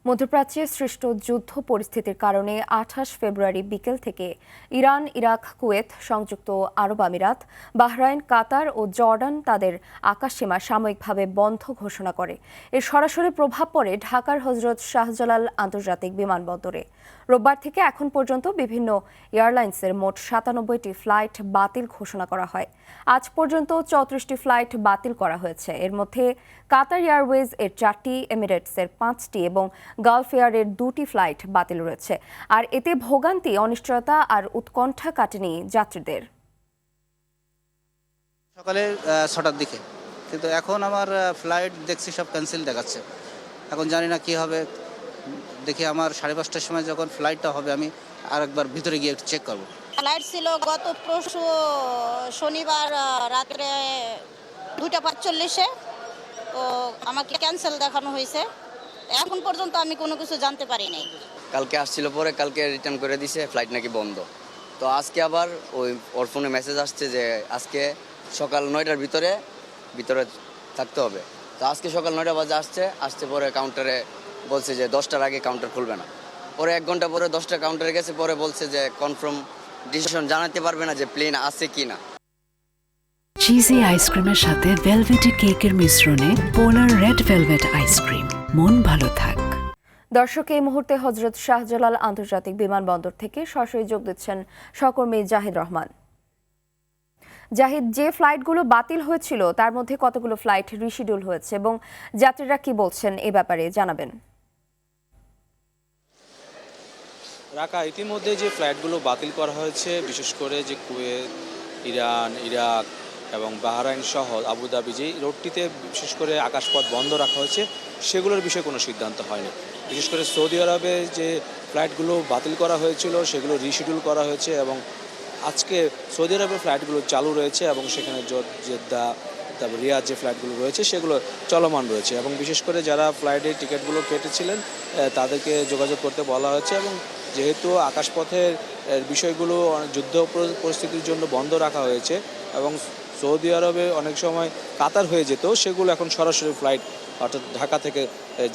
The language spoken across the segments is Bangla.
মধ্যপ্রাচ্যে সৃষ্ট যুদ্ধ পরিস্থিতির কারণে ২৮ ফেব্রুয়ারি বিকেল থেকে ইরান, ইরাক, কুয়েত, সংযুক্ত আরব আমিরাত, বাহরাইন, কাতার ও জর্ডান তাদের আকাশসীমা সাময়িকভাবে বন্ধ ঘোষণা করে। এর সরাসরি প্রভাব পড়ে ঢাকার হজরত শাহজালাল আন্তর্জাতিক বিমানবন্দরে। রোববার থেকে এখন পর্যন্ত বিভিন্ন এয়ারলাইন্সের মোট ৯৭টি ফ্লাইট বাতিল ঘোষণা করা হয়। আজ পর্যন্ত ৩৪টি ফ্লাইট বাতিল করা হয়েছে। এর মধ্যে কাতার এয়ারওয়েজ এর ৪টি, এমিরেটসের ৫টি এবং গালফ এয়ারের ২টি ফ্লাইট বাতিল রয়েছে। আর এতে ভোগান্তি, অনিশ্চয়তা আর উৎকণ্ঠা কাটেনি যাত্রীদের। সকালে ৬টার দিকে, কিন্তু এখন আমার ফ্লাইট দেখছি সব ক্যান্সেল দেখাচ্ছে। এখন জানি না কি হবে। দেখি আমার ৫:৩০টার সময় যখন ফ্লাইটটা হবে আমি আরেকবার ভিতরে গিয়ে একটু চেক করবো। ফ্লাইট ছিল গত পরশু শনিবার রাত্রে ২:৪৫-এ, তো আমাকে ক্যান্সেল দেখানো হয়েছে। এখন পর্যন্ত আমি কোনো কিছু জানতে পারি নাই। কালকে আসছিল, পরে কালকে রিটার্ন করে দিছে, ফ্লাইট নাকি বন্ধ। তো আজকে আবার ওর ফোনে মেসেজ আসছে যে আজকে সকাল ৯টার ভিতরে থাকতে হবে। তো আজকে সকাল ৯টা বাজে আসছে পরে কাউন্টারে বলছে যে 10টার আগে কাউন্টার খুলবে না। পরে ১ ঘন্টা পরে 10টা কাউন্টারে গেছে, পরে বলছে যে কনফার্ম ডিসিশন জানাতে পারবে না যে প্লেন আছে কি না। চিজি আইসক্রিমের সাথে ভেলভেটি কেকের মিশ্রণে পোলার রেড ভেলভেট আইসক্রিম। মন ভালো থাক। দর্শক, এই মুহূর্তে হজরত শাহজালাল আন্তর্জাতিক বিমানবন্দর থেকে সরাসরি যোগ দিচ্ছেন সহকর্মী জাহিদ রহমান। জাহিদ, যে ফ্লাইটগুলো বাতিল হয়েছিল তার মধ্যে কতগুলো ফ্লাইট রিশিডিউল হয়েছে এবং যাত্রীরা কি বলছেন এ ব্যাপারে জানাবেন। রাকা, ইতিমধ্যে যে ফ্লাইটগুলো বাতিল করা হয়েছে, বিশেষ করে যে কুয়েত, ইরান, ইরাক এবং বাহরাইন সহ আবুধাবি, যে রোডটিতে বিশেষ করে আকাশপথ বন্ধ রাখা হয়েছে, সেগুলোর বিষয়ে কোনো সিদ্ধান্ত হয়নি। বিশেষ করে সৌদি আরবে যে ফ্লাইটগুলো বাতিল করা হয়েছিল সেগুলো রিশিডিউল করা হয়েছে এবং আজকে সৌদি আরবের ফ্লাইটগুলো চালু রয়েছে এবং সেখানে জেদ্দা, তারপর রিয়াদ যে ফ্লাইটগুলো রয়েছে সেগুলো চলমান রয়েছে এবং বিশেষ করে যারা ফ্লাইটের টিকিটগুলো কেটেছিলেন তাদেরকে যোগাযোগ করতে বলা হয়েছে। এবং যেহেতু আকাশপথের বিষয়গুলো যুদ্ধ পরিস্থিতির জন্য বন্ধ রাখা হয়েছে এবং সৌদি আরবে অনেক সময় কাতার হয়ে যেত, সেগুলো এখন সরাসরি ফ্লাইট, অর্থাৎ ঢাকা থেকে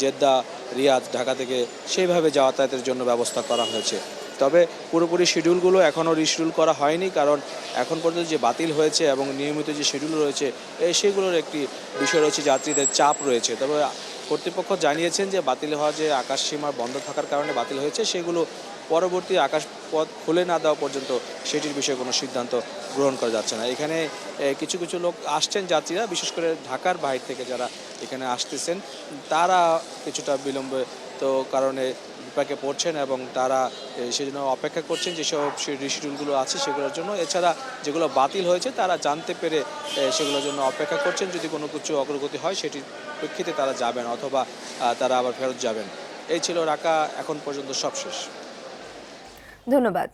জেদ্দা, রিয়াদ, ঢাকা থেকে সেইভাবে যাতায়াতের জন্য ব্যবস্থা করা হয়েছে। তবে পুরোপুরি শিডিউলগুলো এখনও রিশিডিউল করা হয়নি, কারণ এখন পর্যন্ত যে বাতিল হয়েছে এবং নিয়মিত যে শিডিউল রয়েছে সেগুলোর একটি বিষয় রয়েছে, যাত্রীদের চাপ রয়েছে। তবে কর্তৃপক্ষ জানিয়েছেন যে বাতিল হওয়া যে আকাশসীমা বন্ধ থাকার কারণে বাতিল হয়েছে, সেগুলো পরবর্তী আকাশপথ খুলে না দেওয়া পর্যন্ত সেটির বিষয়ে কোনো সিদ্ধান্ত গ্রহণ করা যাচ্ছে না। এখানে কিছু কিছু লোক আসছেন, যাত্রীরা, বিশেষ করে ঢাকার বাইরে থেকে যারা এখানে আসতেছেন, তারা কিছুটা বিলম্বিত কারণে বিপাকে পড়ছেন এবং তারা সেজন্য অপেক্ষা করছেন যেসব রিশিডিউলগুলো আছে সেগুলোর জন্য। এছাড়া যেগুলো বাতিল হয়েছে তারা জানতে পেরে সেগুলোর জন্য অপেক্ষা করছেন। যদি কোনো কিছু অগ্রগতি হয় সেটির প্রেক্ষিতে তারা যাবেন অথবা তারা আবার ফেরত যাবেন। এই ছিল রাকা এখন পর্যন্ত সব শেষ। ধন্যবাদ।